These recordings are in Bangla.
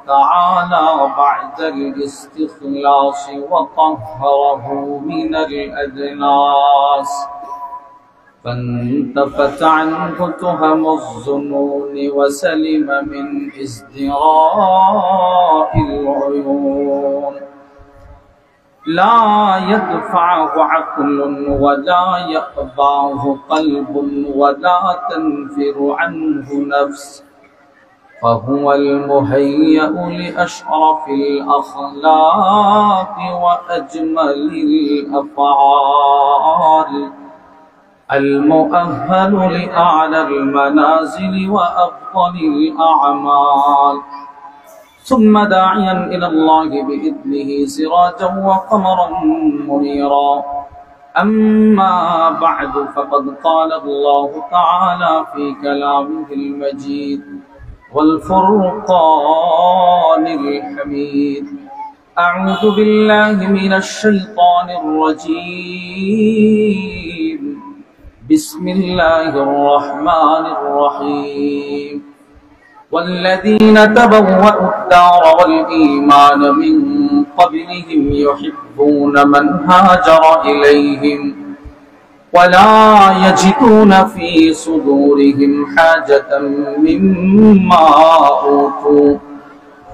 تعالى بعد الاستخلاص وطهره من الأدناس فانتفت عنه تهم الظنون وسلم من ازدراء العيون لا يدفعه عقل ولا يأباه قلب ولا تنفر عنه نفس فهو المهيأ لأشرف الأخلاق وأجمل الأفعال المؤهل لأعلى المنازل وأفضل الأعمال ثم داعيا إلى الله بإذنه سراجا وقمرا منيرا أما بعد فقد قال الله تعالى في كلامه المجيد والفرقان الحميد أعوذ بالله من الشيطان الرجيم بسم الله الرحمن الرحيم والذين تبوأوا الدار والإيمان من قبلهم يحبون من هاجر إليهم ولا يجدون في صدورهم حاجة مما أوتوا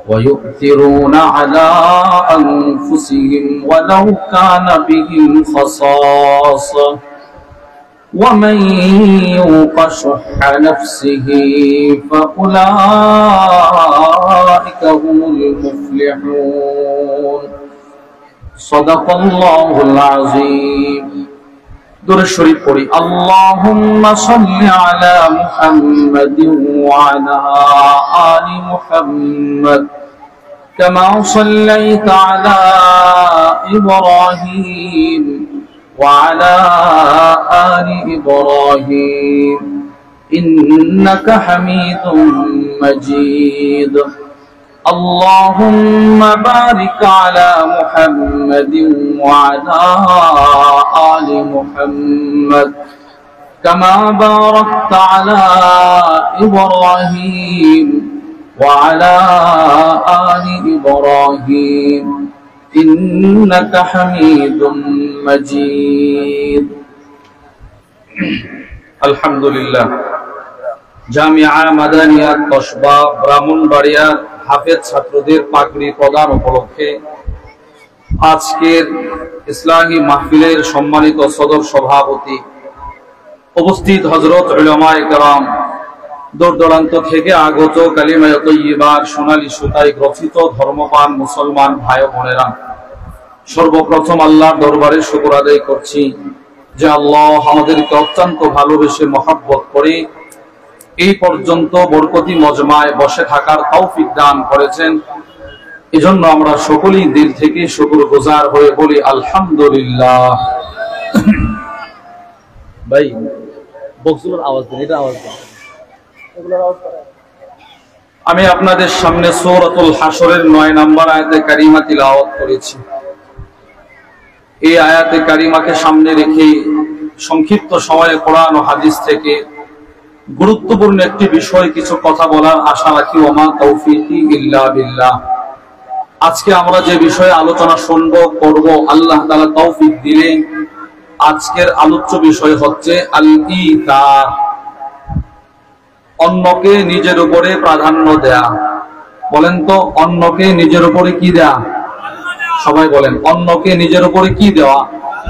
ويؤثرون على أنفسهم ولو كان بهم خصاصة ومن يوق شح نفسه فأولئك هم المفلحون صدق الله العظيم درود شريف পড়ি اللهم صل على محمد وعلى آل محمد كما صليت على إبراهيم وعلى آل إبراهيم إنك حميد مجيد اللهم بارك على محمد وعلى آل محمد كما باركت على إبراهيم وعلى آل إبراهيم إنك حميد مجيد الحمد لله জামিয়া মাদানিয়া কসবা ব্রাহ্মণবাড়িয়া হাফেজ ছাত্রদের পাগড়ি প্রদান উপলক্ষে আজকের ইসলামী মাহফিলের সম্মানিত সদর সভাপতি উপস্থিত হযরত উলামায়ে কেরাম দূর দূরান্ত থেকে আগত কালিমায়ে তাইয়্যিবার সোনালী সুতায় গ্রথিত ধর্মপ্রাণ মুসলমান ভাই ও বোনেরা, সর্বপ্রথম আল্লাহর দরবারে শুকর আদায় করছি যে আল্লাহ আমাদেরকে অত্যন্ত ভালোবেসে মহব্বত করে এই পর্যন্ত বরকতি মজমায় বসে থাকার তৌফিক দান করেছেন। এজন্য আমরা সকলেই দিল থেকে শুকরগুজার হয়ে বলি আলহামদুলিল্লাহ। ভাই বক্সগুলোর আওয়াজ দেন, এটা আওয়াজ দেন, এগুলোর আওয়াজ করেন। আমি আপনাদের সামনে সূরাতুল হাশরের 9 নম্বর আয়াতে কারিমা তিলাওয়াত করেছি। এই আয়াতে কারিমাকে সামনে রেখে সংক্ষিপ্ত সময়ে কোরআন ও হাদিস থেকে গুরুত্বপূর্ণ একটি বিষয় কিছু কথা বলার আশা রাখি। ওমা তৌফিকি ইল্লা বিল্লাহ। আজকে আমরা যে বিষয়ে আলোচনা শুনবো করব, আল্লাহ তাআলা তৌফিক দিলে আজকের আলোচ্য বিষয় হচ্ছে আল ইতার, অন্যকে নিজের উপরে প্রাধান্য দেয়া। বলেন তো, অন্যকে নিজের উপরে কি দেয়া? সবাই বলেন, অন্যকে নিজের উপরে কি দেওয়া?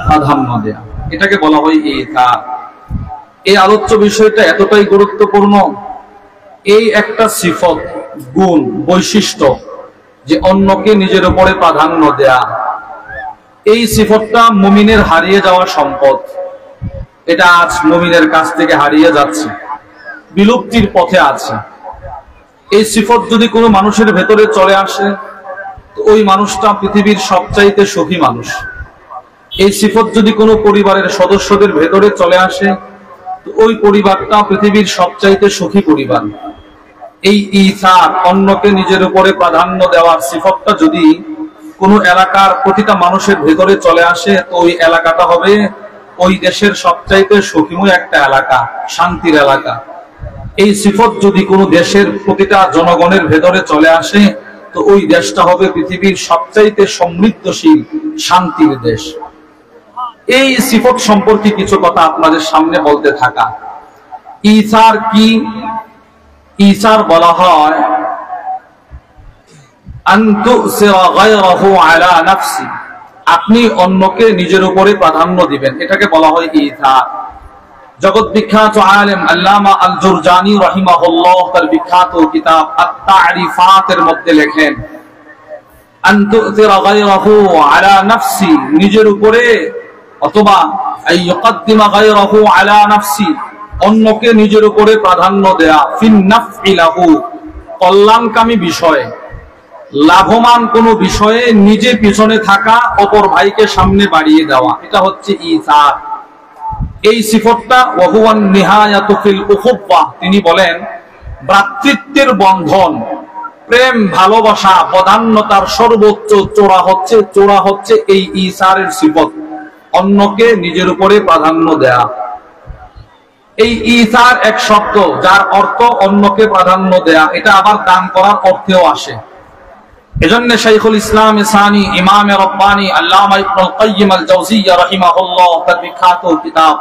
প্রাধান্য দেয়া। এটাকে বলা হয় ইতার। এই আলোচ্য বিষয়টা এতটাই গুরুত্বপূর্ণ, এই একটা সিফত, গুণ, বৈশিষ্ট্য যে অন্যকে নিজের উপরে প্রাধান্য দেয়া, এই সিফতটা মুমিনের হারিয়ে যাওয়া সম্পদ। এটা আজ মুমিনের কাছ থেকে হারিয়ে যাচ্ছে, বিলুপ্তির পথে আছে। এই সিফত যদি কোনো মানুষের ভেতরে চলে আসে তো ওই মানুষটা পৃথিবীর সবচাইতে সুখী মানুষ। এই সিফত যদি কোনো পরিবারের সদস্যদের ভেতরে চলে আসে তো ওই পরিবারটা পৃথিবীর সবচাইতে সুখী পরিবার। এই ইসার, অন্যকে নিজের উপরে প্রাধান্য দেওয়ার সিফতটা যদি কোনো এলাকার প্রতিটা মানুষের ভেতরে চলে আসে তো ওই এলাকাটা হবে ওই দেশের সবচাইতে সুখীময় একটা এলাকা, শান্তির এলাকা। এই সিফত যদি কোনো দেশের প্রতিটা জনগণের ভেতরে চলে আসে তো ওই দেশটা হবে পৃথিবীর সবচাইতে সমৃদ্ধশীল শান্তির দেশ। এই সিফত সম্পর্কে কিছু কথা আপনাদের সামনে বলতে থাকা। ঈসার কি? ঈসার বলা হয় আন তুসিরা গায়রাহু আলা নাফসি, আপনি অন্যকে নিজের উপরে প্রাধান্য দিবেন, এটাকে বলা হয় ঈসার। জগৎ বিখ্যাত আলেম আল্লামা আল জুরজানি রাহিমাহুল্লাহ তার বিখ্যাত কিতাব আত-তা'রিফাতের মধ্যে লেখেন আন তুসিরা গায়রাহু আলা নাফসি, নিজের উপরে, অথবা আই ইউকদ্দিমা গায়রাহু আলা নাফসি, অন্যকে নিজের উপরে প্রাধান্য দেয়া, ফিন নাফই লাহু, কল্যাণকামী বিষয়ে, লাভবান কোন বিষয়ে নিজে পিছনে থাকা, অপর ভাইকে সামনে বাড়িয়ে দেওয়া, এটা হচ্ছে ঈসার। এই সিফতটা ওয়াহুয়ান নিহায়াতু ফিল উখুওয়া, তিনি বলেন ভ্রাতৃত্বের বন্ধন, প্রেম, ভালোবাসা, বদান্যতার সর্বোচ্চ চূড়া হচ্ছে এই ঈসারের সিফত, অন্যকে নিজের উপরে প্রাধান্য দেয়া। এই ঈসার এক শব্দ যার অর্থ অন্যকে প্রাধান্য দেয়া, এটা আবার দান করার অর্থেও আসে। এজন্য শাইখুল ইসলাম সানি ইমাম রব্বানি আল্লামা ইবনুল কাইয়িম আল জাওজিয়্যা রাহিমাহুল্লাহ তার বিখ্যাত কিতাব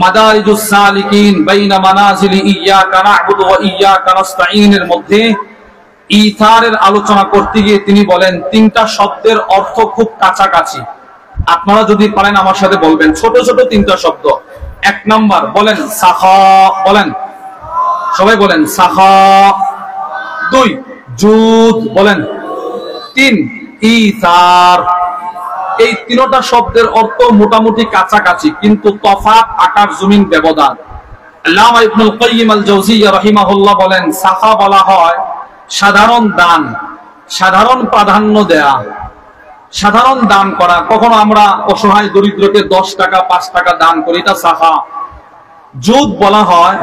মাদারিজুস সালিকিন বাইনা মানাজিলি ইয়াকা না'বুদু ওয়া ইয়াকা নাস্তাঈনের মধ্যে ঈসারের আলোচনা করতে গিয়ে তিনি বলেন তিনটা শব্দের অর্থ খুব কাছাকাছি। আপনারা যদি পারেন আমার সাথে বলবেন, ছোট ছোট তিনটা শব্দ। এক নাম্বার বলেন সাখা, বলেন সবাই বলেন সাখা। দুই জুদ, বলেন। তিন ঈসার। এই তিনটা শব্দের অর্থ মোটামুটি কাছাকাছি, কিন্তু তফাৎ আকাশ জমিন ব্যবধান। আল্লামা ইবনুল কাইয়িম আল জাওজিয়্যা রাহিমাহুল্লাহ বলেন সাখা বলা হয় সাধারণ দান, সাধারণ প্রাধান্য দেয়া, সাধারণ দান করা। কখনো আমরা অসহায় দরিদ্রকে 10 টাকা 5 টাকা দান করি, এটা সাখা। জুদ বলা হয়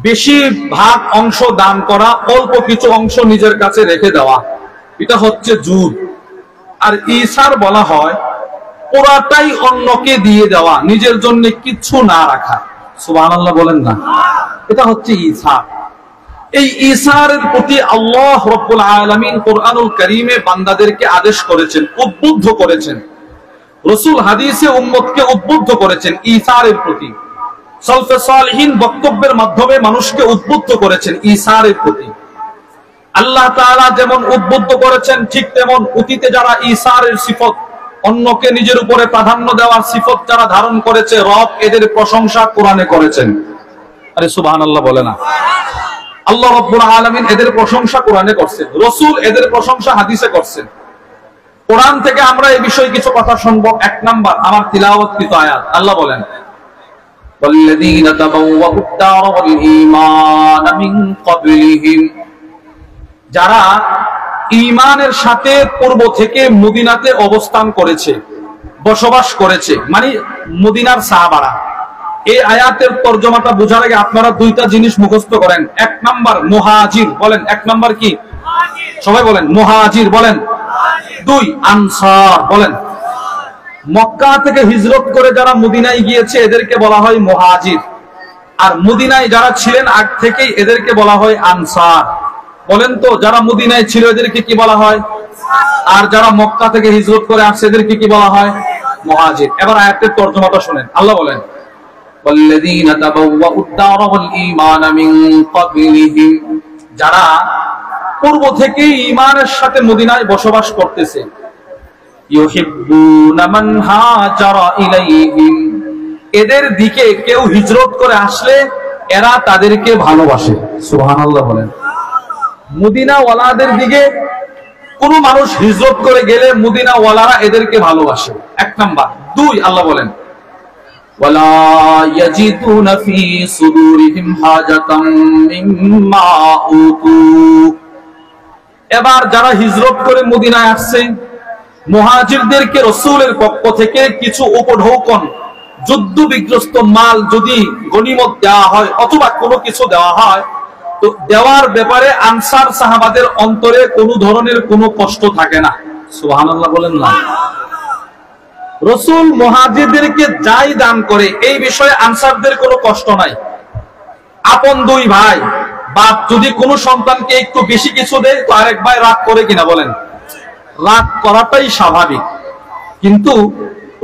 বেশিরভাগ অংশ দান করা, অল্প কিছু অংশ নিজের কাছে রেখে দেওয়া, এটা হচ্ছে জুদ। আর ঈসার বলা হয় পুরাটাই অন্যকে দিয়ে দেওয়া, নিজের জন্য কিছু না রাখা। সুবহানাল্লাহ বলেন না, এটা হচ্ছে ঈসার। এই ঈসারের প্রতি আল্লাহ রাব্বুল আলামিন কোরআনুল কারীমে বান্দাদেরকে আদেশ করেছেন, উদ্বুদ্ধ করেছেন। রাসূল হাদিসে উম্মতকে উদ্বুদ্ধ করেছেন ঈসারের প্রতি। সালফে সালিহিন বক্তব্যের মাধ্যমে মানুষকে উদ্বুদ্ধ করেছেন ঈসারের প্রতি। আল্লাহ তাআলা যেমন উদ্বুদ্ধ করেছেন, ঠিক তেমন অতীতে যারা ঈসারের সিফত, অন্যকে নিজের উপরে প্রাধান্য দেওয়ার সিফত যারা ধারণ করেছে, রব এদের প্রশংসা কোরআনে করেছেন। আরে সুবহানাল্লাহ বলে না। আল্লাহ রাব্বুল আলামিন এদের প্রশংসা কোরআনে করছেন, রাসূল এদের প্রশংসা হাদিসে করছেন। কোরআন থেকে আমরা এই বিষয়ে কিছু কথা শুনবো। এক নাম্বার আমার তিলাওয়াতকৃত আয়াত, আল্লাহ বলেন ওয়াল্লাযীনা তাবাওয়াউদ দার ওয়াল ঈমান মিন ক্বাবলিহিম, যারা ঈমানের সাথে পূর্ব থেকে মদিনাতে অবস্থান করেছে, বসবাস করেছে, মানে মদিনার সাহাবারা। এই আয়াতের তরজমাটা বোঝার আগে আপনারা দুইটা জিনিস মুখস্থ করেন। এক নাম্বার মুহাজির, বলেন এক নাম্বার কি? সবাই বলেন মুহাজির, বলেন। দুই আনসার, বলেন। মক্কা থেকে হিজরত করে যারা মদিনায় গিয়েছে এদেরকে বলা হয় মুহাজির, আর মদিনায় যারা ছিলেন আগ থেকেই এদেরকে বলা হয় আনসার। বলেন তো যারা মদিনায় ছিল এদেরকে কি বলা হয়? আর যারা মক্কা থেকে হিজরত করে আসছে এদেরকে কি বলা হয়? মুহাজির। এবার আয়াতের তরজমাটা শুনেন। আল্লাহ বলেন ওয়াল্লাযীনা তাবাওয়াউদ দার ওয়াল ঈমান মিন ক্বাবলিহিম, যারা পূর্ব থেকেই ঈমানের সাথে মদিনায় বসবাস করতেছে। ইউহিব্বুনা মান হাজারা ইলাইহিম, এদের দিকে কেউ হিজরত করে আসলে এরা তাদেরকে ভালোবাসে। সুবহানাল্লাহ বলেন। মদিনা ওয়ালাদের দিকে কোন মানুষ হিজরত করে গেলে মদিনা ওয়ালারা এদেরকে ভালোবাসে, এক নাম্বার। দুই আল্লাহ বলেন ওয়ালা ইয়াজিদুনা ফি সুদুরিহিম হাজাতাম মিম্মা উতু, এবার যারা হিজরত করে মদিনায় আসছে মুহাজিরদেরকে রাসূলের পক্ষ থেকে কিছু উপঢৌকন, যুদ্ধ বিগ্রস্ত মাল যদি গনিমত দেওয়া হয় অথবা কোনো কিছু দেওয়া হয়, তো দেওয়ার ব্যাপারে আনসার সাহাবাদের অন্তরে কোনো ধরনের কোনো কষ্ট থাকে না। সুবহানাল্লাহ বলেন না। রাসূল মুহাজিরদেরকে যাই দান করে এই বিষয়ে আনসারদের কোনো কষ্ট নাই। আপন দুই ভাই, বাপ যদি কোনো সন্তানকে একটু বেশি কিছু দেয় তো আরেক ভাই রাগ করে কিনা বলেন? রাগ করাটাই স্বাভাবিক। কিন্তু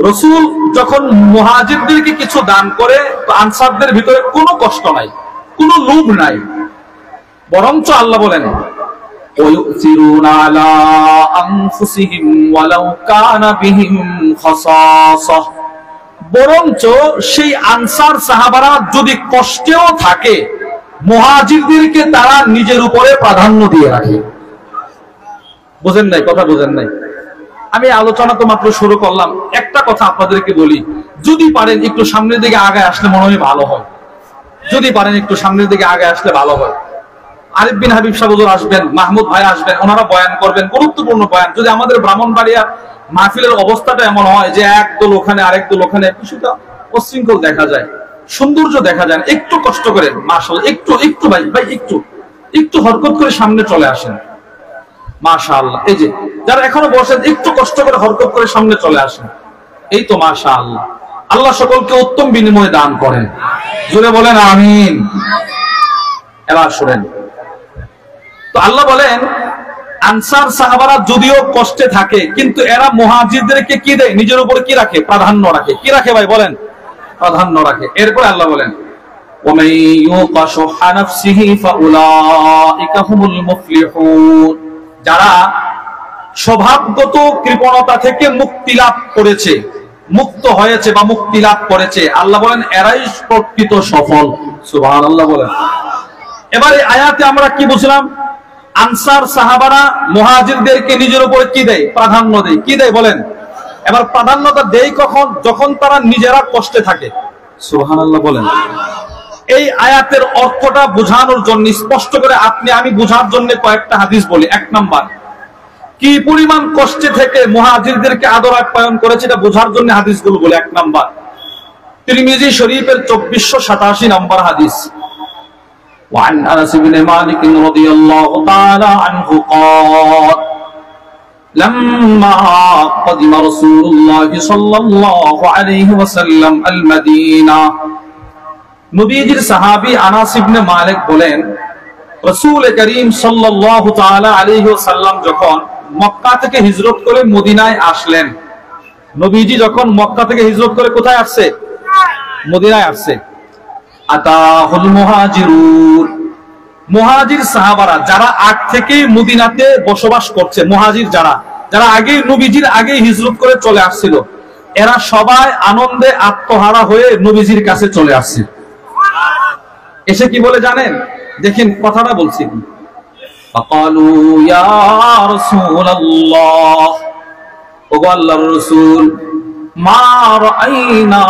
রাসূল যখন মুহাজিরদেরকে কিছু দান করে তো আনসারদের ভিতরে কোনো কষ্ট নাই, কোনো লোভ নাই, বরঞ্চ আল্লাহ বলেন وَيُؤْثِرُونَ عَلَى أَنفُسِهِمْ وَلَوْ كَانَ بِهِمْ خَصَاصَةٌ, বরঞ্চ সেই আনসার সাহাবারা যদি কষ্টেও থাকে মুহাজিরদেরকে তারা নিজের উপরে প্রাধান্য দিয়ে রাখে। বুঝেন নাই? কথা বুঝেন নাই? আমি আলোচনা তো মাত্র শুরু করলাম। একটা কথা আপনাদেরকে বলি, যদি পারেন একটু সামনের দিকে আগে আসলে মনে হয় ভালো হয়। যদি পারেন একটু সামনের দিকে আগে আসলে ভালো হয়। আরিফ বিন হাবিব সাহেব হুজুর আসবেন, মাহমুদ ভাই আসবেন, ওনারা বয়ান করবেন, গুরুত্বপূর্ণ বয়ান। যদি আমাদের ব্রাহ্মণবাড়িয়া মাহফিলের অবস্থাটা এমন হয় যে এক দল ওখানে আরেক দল ওখানে, কিছুটা অশৃঙ্খল দেখা যায়, সৌন্দর্য দেখা যায় না, একটু কষ্ট করেন মাশাআল্লাহ, একটু একটু ভাই একটু একটু হরকত করে সামনে চলে আসেন মাশাআল্লাহ। এই যে যারা এখনো বসেন একটু কষ্ট করে হরকত করে সামনে চলে আসেন, এই তো মাশাআল্লাহ। আল্লাহ সকলকে উত্তম বিনিময় দান করেন, জোরে বলেন আমিন। এবার শুনেন তো, আল্লাহ বলেন আনসার সাহাবারা যদিও কষ্টে থাকে কিন্তু এরা মুহাজিরদেরকে কি দেয়? নিজের উপর কি রাখে? প্রাধান্য রাখে। কি রাখে ভাই বলেন? প্রাধান্য রাখে। এরপর আল্লাহ বলেন وَمَن يُوقَ شُحَّ نَفْسِهِ فَأُولَٰئِكَ هُمُ الْمُفْلِحُونَ, যারা স্বভাবগত কৃপণতা থেকে মুক্তি লাভ করেছে, মুক্ত হয়েছে বা মুক্তি লাভ করেছে, আল্লাহ বলেন এরাই প্রকৃত সফল। সুবহানাল্লাহ বলেন। এবার এই আয়াতে আমরা কি বুঝলাম? আনসার সাহাবারা মুহাজিরদেরকে নিজের উপরে কি দেয়? প্রাধান্য দেয়। কি দেয় বলেন? এবার প্রাধান্যতা দেয় কখন? যখন তারা নিজেরা কষ্টে থাকে। সুবহানাল্লাহ বলেন। এই আয়াতের অর্থটা বোঝানোর জন্য, স্পষ্ট করে আপনি আমি বোঝার জন্য কয়েকটা হাদিস বলি। এক নাম্বার, কি পরিমাণ কষ্টে থেকে মুহাজিরদেরকে আদর আপ্যায়ন করেছে এটা বোঝার জন্য হাদিসগুলো বলে। এক নাম্বার, তিরমিজি শরীফের 2487 নম্বর হাদিস, وعن أنس بن مالك رضي الله تعالى عنه قال لما قدم رسول الله صلى الله عليه وسلم المدينة, নবীজির সাহাবী আনাস ইবনে মালিক বলেন রাসূল করিম সাল্লাল্লাহু তাআলা আলাইহি ওয়াসাল্লাম যখন মক্কা থেকে হিজরত করে মদিনায় আসলেন, নবীজি যখন মক্কা থেকে হিজরত করে কোথায় আসছে? মদিনায় আসছে। আতাহুল মুহাজিরুন, মুহাজির সাহাবারা যারা আগ থেকেই মদিনাতে বসবাস করছে, মুহাজির যারা আগে নবীজির আগে হিজরত করে চলে আসছিল, এরা সবাই আনন্দে আত্মহারা হয়ে নবীজির কাছে চলে আসছে। এসে কি বলে জানেন? দেখেন কথাটা বলছি, ফাকালু ইয়া রাসূলুল্লাহ, ওগো আল্লাহর রাসূল, মা রাআইনা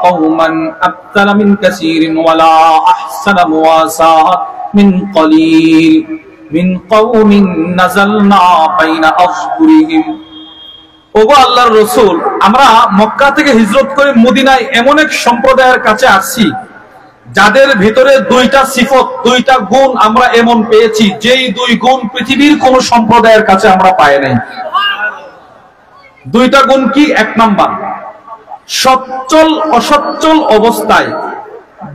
কওমান আবতালা মিন কাসীরিন ওয়ালা আহসানা মুওয়াসাত মিন কলিল মিন কওমিন নাযালনা বাইনা আযহুরিহিম। ওগো আল্লাহর রাসূল, আমরা মক্কা থেকে হিজরত করে মদিনায় এমন এক সম্প্রদায়ের কাছে আসছি যাদের ভিতরে দুইটা সিফত, দুইটা গুণ আমরা এমন পেয়েছি যেই দুই গুণ পৃথিবীর কোন সম্প্রদায়ের কাছে আমরা পাই নাই। দুইটা গুণ কি? এক নাম্বার, সচ্ছল অসচ্ছল অবস্থায়,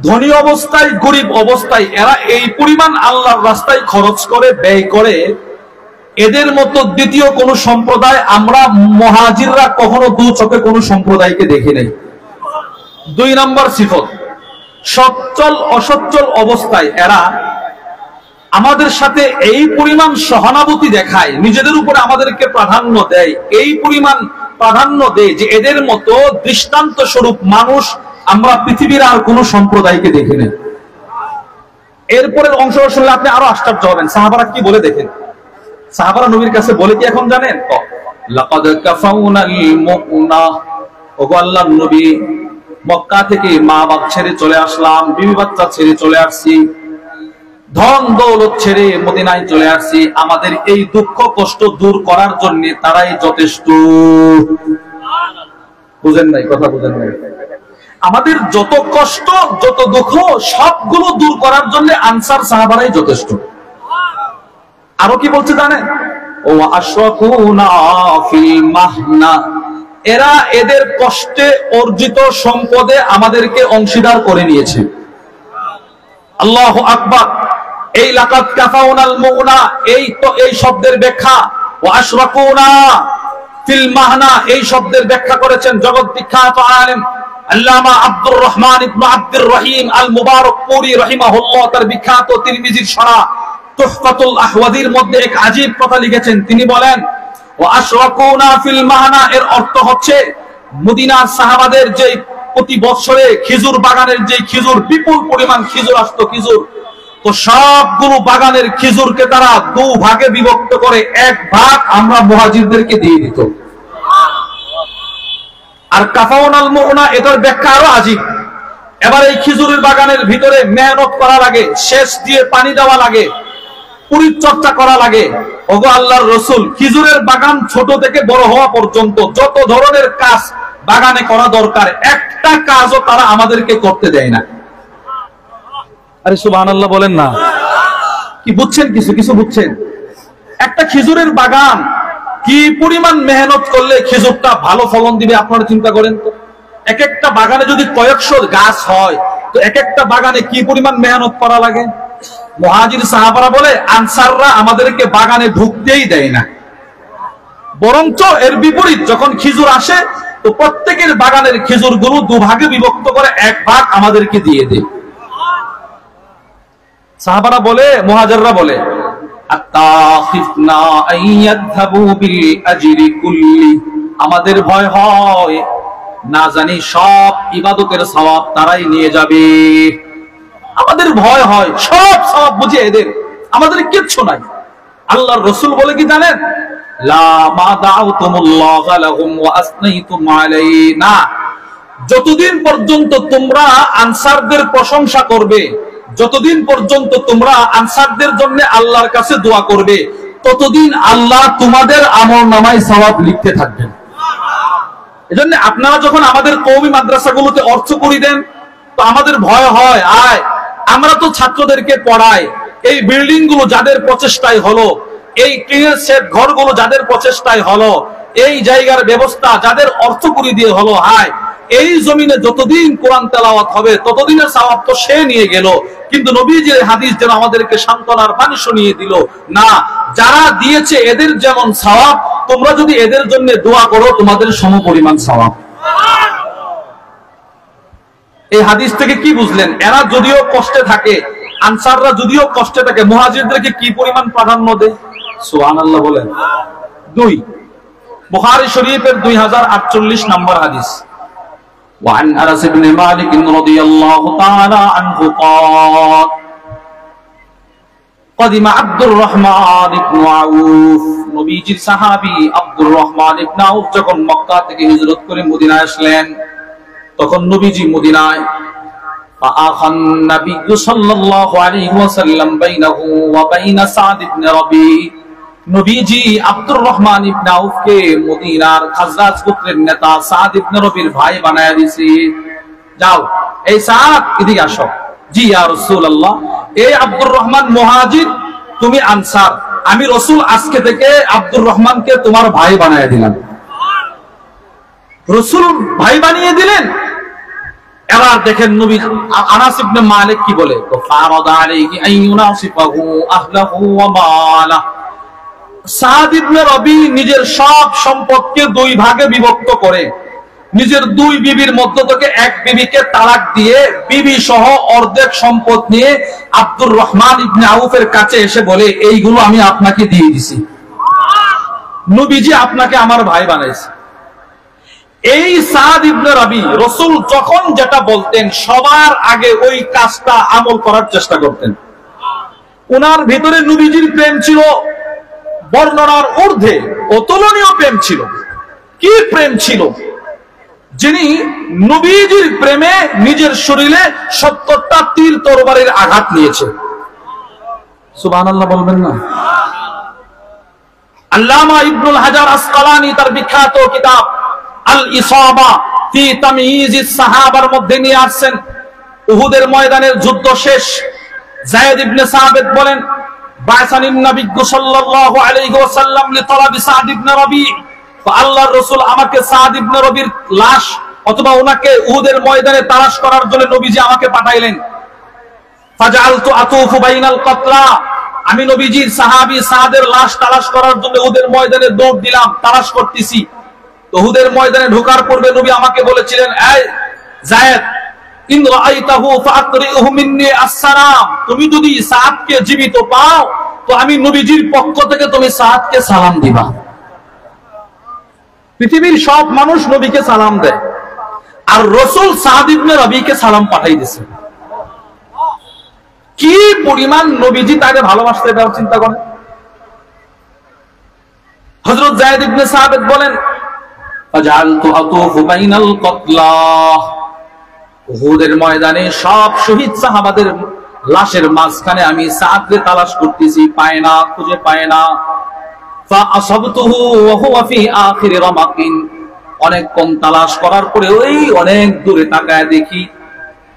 ধনী অবস্থায় গরিব অবস্থায় এরা এই পরিমাণ আল্লাহর রাস্তায় খরচ করে, ব্যয় করে, এদের মতো দ্বিতীয় কোন সম্প্রদায় আমরা মুহাজিররা কখনো দু চোখে কোন সম্প্রদায়কে দেখি নাই। দুই নাম্বার সিফত, সচ্ছল অসচ্ছল অবস্থায় এরা আমাদের সাথে এই পরিমাণ সহানুভূতি দেখায়, নিজেদের উপরে আমাদেরকে প্রাধান্য দেয়, এই পরিমাণ প্রাধান্য দেয় যে এদের মতো দৃষ্টান্ত স্বরূপ মানুষ আমরা পৃথিবীর আর কোন সম্প্রদায়কে দেখি নাই। এরপরের অংশ শুনলে আপনি আরো আশ্চর্য হবেন। সাহাবারা কি বলে দেখেন, সাহাবারা নবীর কাছে বলে কি এখন জানেন? লাকাদ কাফাউনাল মুনা, ওগো আল্লাহর নবী, মক্কা থেকে মা বাপ ছেড়ে চলে আসলাম, বিবি বাচ্চা ছেড়ে চলে আসছি, ধন দৌলত ছেড়ে মদিনায় চলে আসছি, আমাদের এই দুঃখ কষ্ট দূর করার জন্য তারাই যথেষ্ট। বুঝেন নাই? কথা বুঝেন নাই? আমাদের যত কষ্ট যত দুঃখ সবগুলো দূর করার জন্য আনসার সাহাবারাই যথেষ্ট। আরো কি বলছে জানেন? ও আশরাকুনা ফিল মাহনা, এরা এদের কষ্টে অর্জিত সম্পদে আমাদেরকে অংশীদার করে নিয়েছে। আল্লাহু আকবার। এই লাকাদ কাফাউনাল মুগনা, এই শব্দের ব্যাখ্যা, ওয়া আশরাকুনা ফিল মাহনা, এই শব্দের ব্যাখ্যা করেছেন জগৎ বিখ্যাত আলেম আল্লামা আব্দুর রহমান ইবনে আব্দুর রহিম আল মুবারকপুরি রাহিমাহুল্লাহ। তার বিখ্যাত তিরমিজির শরহ তুহফাতুল আহওয়াদির মধ্যে এক আজীব কথা লিখেছেন। তিনি বলেন, ওয়া আশরাকুনা ফিল মাহনা, এর অর্থ হচ্ছে মদিনার সাহাবাদের যে প্রতি বছরে খেজুর বাগানের যে খেজুর, বিপুল পরিমাণ খেজুর আসতো, খেজুর, তো সবগুলো বাগানের খেজুরকে তারা দু ভাগে বিভক্ত করে এক ভাগ আমরা মুহাজিরদেরকে দিয়ে দিত। আর কাফাউনাল মুগনা, এটার ব্যাখ্যা আরো আজীব। এবার এই খেজুরের বাগানের ভিতরে মেহনত করা লাগে, সেচ দিয়ে পানি দেওয়া লাগে, পরিচর্যা করা লাগে। ওগো আল্লাহর রাসূল, খেজুরের বাগান ছোট থেকে বড় হওয়া পর্যন্ত যত ধরনের কাজ বাগানে করা দরকার, একটা কাজও তারা আমাদেরকে করতে দেয় না। আরে সুবহানাল্লাহ বলেন না, কি বুঝছেন? কিছু বুঝছেন? একটা খেজুরের বাগান কি পরিমাণ মেহনত করলে খেজুরটা ভালো ফলন দিবে আপনারা চিন্তা করেন তো। এক একটা বাগানে যদি কয়েকশো গাছ হয়, তো এক একটা বাগানে কি পরিমাণ মেহনত করা লাগে। মুহাজির সাহাবারা বলে, আনসাররা আমাদেরকে বাগানে ঢুকতেই দেয় না, বরঞ্চ এর বিপরীত, যখন খেজুর আসে তো প্রত্যেকের বাগানের খেজুর গুলো দুভাগে বিভক্ত করে এক ভাগ আমাদেরকে দিয়ে দেয়। সাহাবারা বলে, মুহাজিররা বলে, আমাদের ভয় হয় না জানি সব ইবাদতের সওয়াব তারাই নিয়ে যাবে। আমাদের ভয় হয় সব সওয়াব বুঝে এদের, আমাদের কিচ্ছু নাই। আল্লাহর রাসূল বলে কি জানেন, লা মা দাউতুমুল্লাহ লাহুম ওয়া আসনাইতুম আলাইনা, যতদিন পর্যন্ত তোমরা আনসারদের প্রশংসা করবে, যতদিন পর্যন্ত তোমরা আনসারদের জন্য আল্লাহর কাছে দোয়া করবে, ততদিন আল্লাহ তোমাদের আমলনামায় সওয়াব লিখতে থাকবেন। এজন্য আপনারা যখন আমাদের কওমি মাদ্রাসাগুলোতে অর্থ করি দেন, তো আমাদের ভয় হয়, আমরা তো ছাত্রদেরকে পড়াই, এই বিল্ডিং গুলো যাদের প্রচেষ্টায় হলো, এই টিনের সেট ঘরগুলো যাদের প্রচেষ্টায় হলো, এই জায়গার ব্যবস্থা যাদের অর্থ করি দিয়ে হলো, এই জমিনে যতদিন কোরআন তেলাওয়াত হবে ততদিনের সওয়াব তো সে নিয়ে গেল, কিন্তু নবীজির হাদিস যেন আমাদেরকে সান্ত্বনার বাণী শুনিয়ে দিল, না, যারা দিয়েছে এদের যেমন সওয়াব, তোমরা যদি এদের জন্য দোয়া করো তোমাদের সমপরিমাণ সওয়াব। এই হাদিস থেকে কি বুঝলেন? এরা যদিও কষ্টে থাকে, আনসাররা যদিও কষ্টে থাকে, মুহাজিরদেরকে কি পরিমাণ প্রাধান্য দেয়। সুবহানাল্লাহ বলেন। 2 বুখারী শরীফের 2048 নম্বর হাদিস। وعن أنس بن مالك رضي الله تعالى عنه قال قدم عبد الرحمن بن عوف, নবীজির সাহাবী আব্দুর রহমান ইবনে আউফ যখন মক্কা থেকে হিজরত করে মদিনায় আসলেন, তখন নবীজি মদিনায় ফাআখান নবী সাল্লাল্লাহু আলাইহি ওয়াসাল্লাম বাইনাহু ওয়া বাইনা সাদ ইবনে রবি, নবীজি আব্দুর রহমান ইবনে আউফকে মদিনার খাজরাজ গোত্রের নেতা সাদ ইবনে রবির ভাই বানায়া দিয়েছে। যাও, এই সাদ এদিকে আসো। জি ইয়া রাসূলুল্লাহ, এই আব্দুর রহমান মুহাজির, তুমি আনসার, আমি রাসূল আজকে থেকে আব্দুর রহমানকে তোমার ভাই বানায়া দিলাম। রাসূল ভাই বানিয়ে দিলেন। এবার দেখেন নবী আনাস ইবনে মালিক কি বলে, তো ফারাদা আলাইহি আইয়ুনাসিফাহু আহলাহু ওয়া মালা, সাদ ইবনে রবি নিজের সব সম্পদকে 2 ভাগে বিভক্ত করে নিজের 2 বিবির মধ্য থেকে এক বিবিকে তালাক দিয়ে বিবি সহ অর্ধেক সম্পদ নিয়ে আব্দুর রহমান ইবনে আউফের কাছে এসে বলে, এইগুলো আমি আপনাকে দিয়ে দিছি, নবীজি আপনাকে আমার ভাই বানাইছে। এই সাদ ইবনে রবি রাসূল যখন যেটা বলতেন সবার আগে ওই কাজটা আমল করার চেষ্টা করতেন। ওনার ভিতরে নবীজির প্রেম ছিল বর্ণনার ঊর্ধ্বে, অতুলনীয় প্রেম ছিল। কি প্রেম ছিল, যিনি নবীজির প্রেমে নিজের শরীরে 70টা তীর তরবারির আঘাত নিয়েছে। সুবহানাল্লাহ বলবেন না? আল্লামা ইবনুল হাজার আসকালানি তার বিখ্যাত কিতাব আল ইসাবা ফি তাময়িজিস সাহাবার মধ্যে নিয়ে আসছেন, উহুদের ময়দানের যুদ্ধ শেষ, যায়েদ ইবনে সাবিত বলেন, বা'সানিন নবী সাল্লাল্লাহু আলাইহি ওয়াসাল্লাম লিতলাবি সাদ ইবনে রবি, আল্লাহর রাসূল আমাকে সাদ ইবনে রবির লাশ অথবা ওনাকে উহুদের ময়দানে তালাশ করার জন্য নবীজি আমাকে পাঠাইলেন। ফাজআলতু আতুফু বাইনাল কাতলা, আমি নবীজির সাহাবী সাদের লাশ তালাশ করার জন্য উহুদের ময়দানে দৌড় দিলাম, তালাশ করতেছি। তো উহুদের ময়দানে ঢোকার পূর্বে নবী আমাকে বলেছিলেন, এই যায়েদ, ইন রাআইতাহু ফাআকরিহু মিন্নি আসসালাম, তুমি যদি সাদকে জীবিত পাও তো আমি নবীজির পক্ষ থেকে তুমি সাদকে সালাম দিবা। পৃথিবীর সব মানুষ নবীকে সালাম দেয়, আর রাসূল সাদ ইবনে রবিকে সালাম পাঠাই দিয়েছেন। কি পরিমাণ নবীজি তাকে ভালোবাসতে, এটা চিন্তা করেন। হযরত যায়েদ ইবনে সাবিত বলেন, ফাজআলতু আতুফু বাইনাল কাতলা, উহুদের ময়দানে সব শহীদ সাহাবাদের লাশের মাঝখানে আমি সাদকে তালাশ করতেছি, পায় না, খুঁজে পায় না। ফাআসাবতুহু ওয়া হুয়া ফি আখিরি রামাকিন, অনেকক্ষণ তালাশ করার পরে ওই অনেক দূরে তাকায় দেখি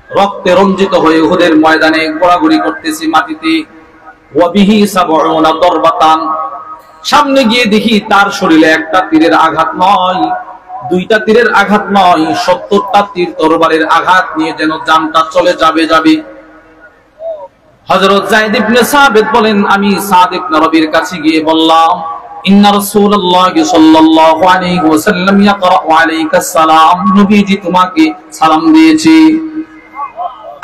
রক্তে রঞ্জিত হয়ে উহুদের ময়দানে ঘোরাঘুরি করতেছি মাটিতে। ওয়া বিহি সাবউনা দরবাতান, সামনে গিয়ে দেখি তার শরীরে একটা তীরের আঘাত নয়, দুইটা তীরের আঘাত নয়, 70টা তীর তরবারের আঘাত নিয়ে যেন জানটা চলে যাবে। হযরত যায়েদ ইবনে সাবিত বলেন, আমি সাদ ইবনে রবির কাছে গিয়ে বললাম, ইন্না রাসূলুল্লাহি সাল্লাল্লাহু আলাইহি ওয়াসাল্লাম ইয়াকরাউ আলাইকাস সালাম, নবীজি তোমাকে সালাম দিয়েছে।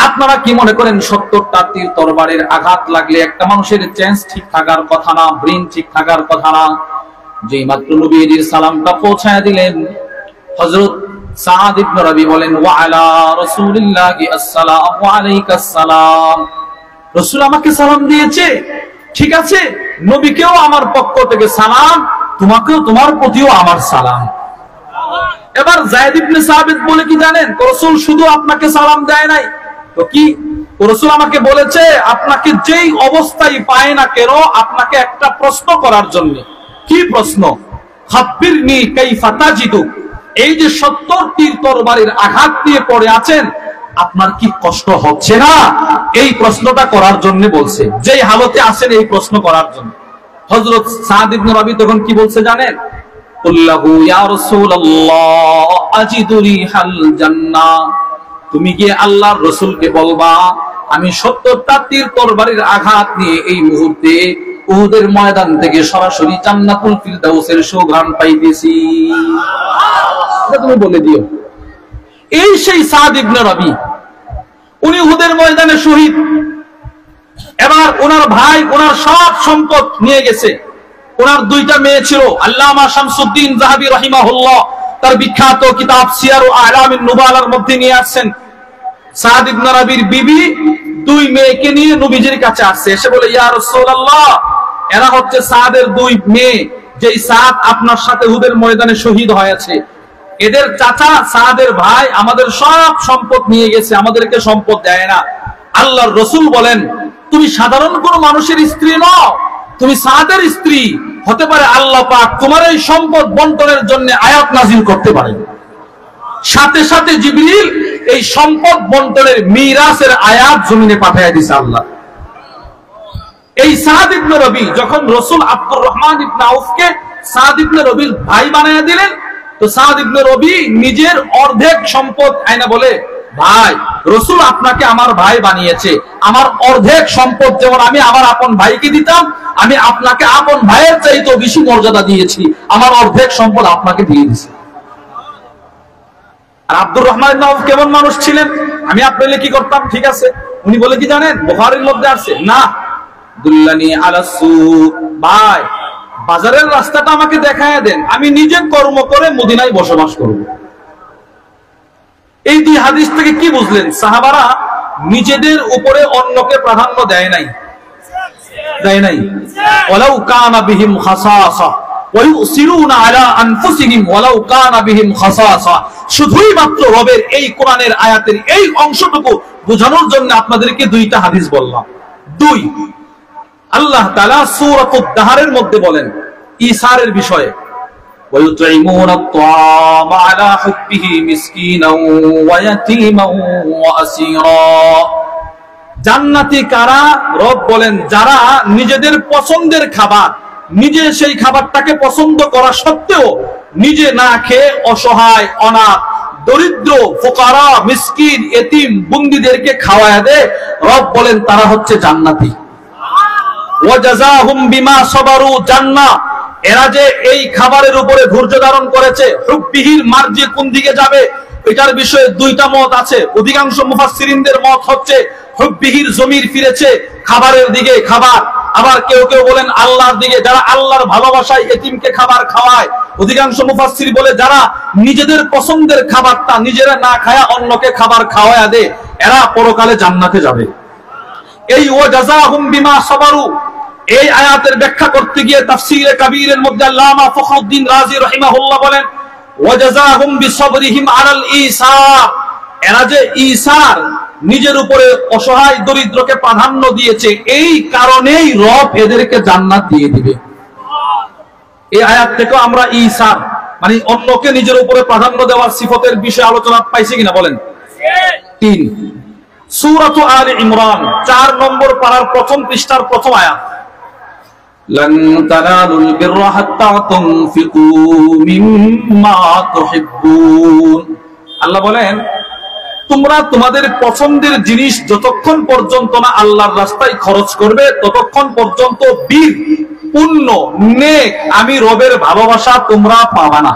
আপনারা কি মনে করেন 70টা তীর তরবারের আঘাত লাগলে একটা মানুষের চেঞ্জ ঠিক থাকার কথা না, ব্রেন ঠিক থাকার কথা না? যেই মাত্র নবীজির সালামটা পৌঁছায় দিলেন, হযরত সাদ ইবনে রবি বলেন, ওয়া আলা রাসূলিল্লাহি আসসালামু আলাইকাস সালাম, রাসূল আমাকে সালাম দিয়েছে, ঠিক আছে, নবীকেও আমার পক্ষ থেকে সালাম, তোমাকেও, তোমার প্রতিও আমার সালাম। এবার যায়েদ ইবনে সাবিত বলে কি জানেন, রাসূল শুধু আপনাকে সালাম দেয় নাই তো কি, রাসূল আমাকে বলেছে আপনাকে যেই অবস্থায় পায় না কেন আপনাকে একটা প্রশ্ন করার জন্য। কি প্রশ্ন? খাব্বিরনি কাইফা তাজিদু, এই যে 70 তীর তরবারির আঘাত দিয়ে পড়ে আছেন, আপনার কি কষ্ট হচ্ছে না? এই প্রশ্নটা করার জন্য বলছে, যেই হালতে আছেন এই প্রশ্ন করার জন্য। হযরত সাদ ইবনে রবি তখন কি বলছে জানেন, কুল্লাহু ইয়া রাসূলুল্লাহ আজিদু রিহাল জান্নাহ, তুমি গিয়ে আল্লাহর রাসূলকে বলবা আমি 70টা তীর তরবারির আঘাত নিয়ে এই মুহূর্তে উহুদের ময়দান থেকে সরাসরি জান্নাতুল ফিরদাউসের সুঘ্রাণ পাইতেছি, এটা তুমি বলে দিও। এই সেই সাদ ইবনে রবি, উনি উহুদের ময়দানে শহীদ। এবার ওনার ভাই ওনার সব সম্পদ নিয়ে গেছে। ওনার দুইটা মেয়ে ছিল, আল্লামা শামসুদ্দিন যাহাবী রাহিমাহুল্লাহ তার বিখ্যাত কিতাব সিয়ার ও আলামিন নুবালার মধ্যে নিয়ে আসছেন, সাদ ইবনে রবির বিবি দুই মেয়েকে নিয়ে নবীজির কাছে আসছে, এসে বলে, ইয়া রাসূলুল্লাহ, এরা হচ্ছে সাদের দুই মেয়ে, যেই সাদ আপনার সাথে উহুদের ময়দানে শহীদ হয়েছে। এদের চাচা সাদের ভাই আমাদের সব সম্পদ নিয়ে গেছে, আমাদেরকে সম্পদ দেয় না। আল্লাহর রাসূল বলেন, তুমি সাধারণ কোন মানুষের স্ত্রী নও, তুমি সাদের স্ত্রী। হতে পারে আল্লাহ পাক তোমার এই সম্পদ বন্টনের জন্য আয়াত নাযিল করতে পারেন। সাথে সাথে জিবরিল এই সম্পদ বন্টনের মিরাসের আয়াত জমিনে পাঠিয়ে দিয়েছে আল্লাহ। এই সাদ ইবনে রবি যখন রাসূল আব্দুর রহমান ইবনে আউফকে সাদ ইবনে রবির ভাই বানায়া দিলেন, তো সাদ ইবনে রবি নিজের অর্ধেক সম্পদ আয়না বলে, ভাই রাসূল আপনাকে আমার ভাই বানিয়েছে, আমার অর্ধেক সম্পদ যেমন আমি আমার আপন ভাইকে দিতাম, আমি আপনাকে আপন ভাইয়ের চাইতেও বেশি মর্যাদা দিয়েছি, আমার অর্ধেক সম্পদ আপনাকে দিয়ে দিয়েছি। আর আব্দুর রহমান ইবনে আউফ কেমন মানুষ ছিলেন, আমি আপনাকে কি করতাম, ঠিক আছে, উনি বলে কি জানেন, বুখারীর মধ্যে আছে, না দুল্লানি আলা সুক, ভাই বাজারের রাস্তাটা আমাকে দেখায় দেন, আমি নিজে কর্ম করে মদিনায় বসবাস করব। এই দুই হাদিস থেকে কি বুঝলেন, সাহাবারা নিজেদের উপরে অন্যকে প্রাধান্য দেয় নাই, দেয় নাই। ওয়ালাউ কানা বিহিম খাসাসা ওয়া ইউসিরুনা আলা আনফুসিহিম ওয়ালাউ কানা বিহিম খাসাসা, শুধুই মাত্র রবের এই কোরআনের আয়াতের এই অংশটুকু বোঝানোর জন্য আপনাদেরকে দুইটা হাদিস বললাম। দুই, আল্লাহ তাআলা সূরাতুদ দাহরের মধ্যে বলেন ঈসারের বিষয়ে, وَيُطْعِمُونَ الطَّعَامَ عَلَى حُبِّهِ مِسْكِينًا وَيَتِيمًا وَأَسِيرًا, জান্নাতি কারা, রব বলেন যারা নিজেদের পছন্দের খাবার, নিজে সেই খাবারটাকে পছন্দ করা সত্ত্বেও নিজে না খেয়ে অসহায়, অনাথ, দরিদ্র ফুকারা মিসকিন এতিম বন্দীদেরকে খাওয়ায়া দেয়, রব বলেন তারা হচ্ছে জান্নাতি। ওয়া জাযাহুম বিমা সাবারু জান্নাহ, এরা যে এই খাবারের উপরে ধৈর্য ধারণ করেছে। হুব্বিহির মার্জি কোন দিকে যাবে এটার বিষয়ে দুইটা মত আছে। অধিকাংশ মুফাসসিরিনদের মত হচ্ছে হুব্বিহির জমির ফিরেছে খাবারের দিকে, খাবার। আবার কেউ কেউ বলেন আল্লাহর দিকে, যারা আল্লাহর ভালোবাসায় এতিমকে খাবার খাওয়ায়। অধিকাংশ মুফাসসির বলে যারা নিজেদের পছন্দের খাবারটা নিজেরা না খায়া অন্যকে খাবার খাওয়ায়া দেয়, এরা পরকালে জান্নাতে যাবে। এই ওয়া জাযাহুম বিমা সাবারু, এই আয়াতের ব্যাখ্যা করতে গিয়ে তাফসীরে কাবীরের মধ্যে আল্লামা ফখরুদ্দীন রাজি রাহিমাহুল্লাহ বলেন ওয়া জাযাহুম বিসাবরিহিম আলাল ঈসার, এরা যে ঈসার নিজের উপরে অসহায় দরিদ্রকে প্রাধান্য দিয়েছে, এই কারণেই রব এদেরকে জান্নাত দিয়ে দিবে। এই আয়াত থেকে আমরা ঈসার মানে অন্যকে নিজের উপরে প্রাধান্য দেওয়ার সিফতের বিষয়ে আলোচনা পাইছি কিনা বলেন? 3 সূরাত আলে ইমরান 4 নম্বর পারার প্রথম পৃষ্ঠার প্রথম আয়াত, লান তানালুল বিররা হাত্তা তুনফিকু মিম্মা তুহিব্বুন। আল্লাহ বলেন তোমরা তোমাদের পছন্দের জিনিস যতক্ষণ পর্যন্ত না আল্লাহর রাস্তায় খরচ করবে, ততক্ষণ পর্যন্ত বীর পুণ্য নেক আমি রবের ভালোবাসা তোমরা পাবা না।